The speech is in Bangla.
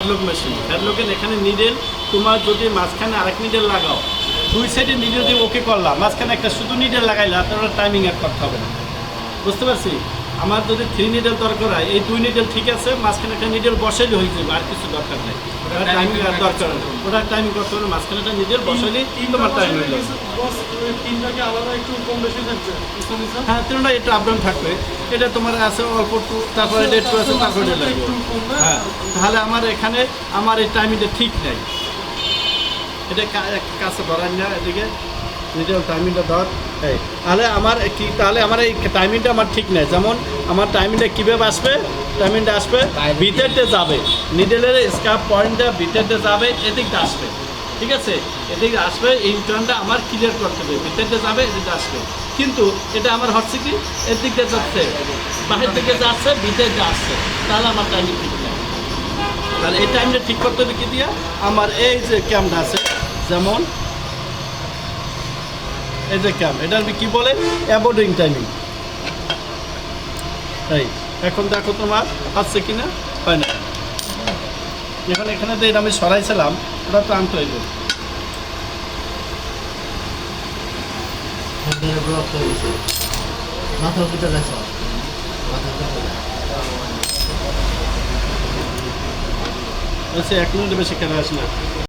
হ্যাডলক মেশিন হ্যাডলকের এখানে নিডেল তোমার যদি মাঝখানে আরেক নিডেল লাগাও দুই সাইডে নিডেল দিয়ে ওকে করলাম মাঝখানে একটা শুধু নিডেল লাগাইলা তাহলে টাইমিং অ্যাড করতে হবে না বুঝতে পারছি আমার যদি 3 নিডেল দরকার হয় এই 2 নিডেল ঠিক আছে মাঝখানে একটা নিডেল বসাইলে হয়ে যাবে আর কিছু দরকার নেই ওটা টাইমিং আর দরকার ওটা টাইমিং করতে হবে মাঝখানে একটা নিডেল বসাইলে তোমার টাইম হয়ে যাবে তিনটাকে আলাদা একটু কম বেশি থাকছে হ্যাঁ তিনটা একটু আপডাউন থাকবে এটা তোমার আছে অল্প একটু তারপরে এটা একটু আছে তারপরে এটা লাগবে হ্যাঁ তাহলে আমার এখানে আমার এই টাইমিংটা ঠিক নেই এটা কাছে ধরান না এদিকে নিডেল টাইমিংটা ধর এই তাহলে আমার কি তাহলে আমার এই টাইমিংটা আমার ঠিক নেই যেমন আমার টাইমিংটা কীভাবে আসবে টাইমিংটা আসবে ভিতরতে যাবে নিডেলের স্কার্প পয়েন্টটা ভিতরতে যাবে এদিকটা আসবে ঠিক আছে এদিকে আসবে এই টার্নটা আমার ক্লিয়ার করতে হবে ভিতরতে যাবে এদিকে আসবে কিন্তু এটা আমার হচ্ছে কি এদিকে যাচ্ছে বাহির দিকে যাচ্ছে ভিতরে আসছে তাহলে আমার টাইমিং ঠিক নেই তাহলে এই টাইমটা ঠিক করতে হবে কি দিয়া আমার এই যে ক্যামটা আছে যেমন এই যে ক্যাম এটা কি বলে অ্যাবোর্ডিং টাইমিং এই এখন দেখো তোমার আছে কি না হয় না এখন এখানে তো এটা আমি সরাইছিলাম ওটা তো আনতে হইব মাথার ভিতরে দেখো আচ্ছা 1 মিনিট বেশি কেন আসে না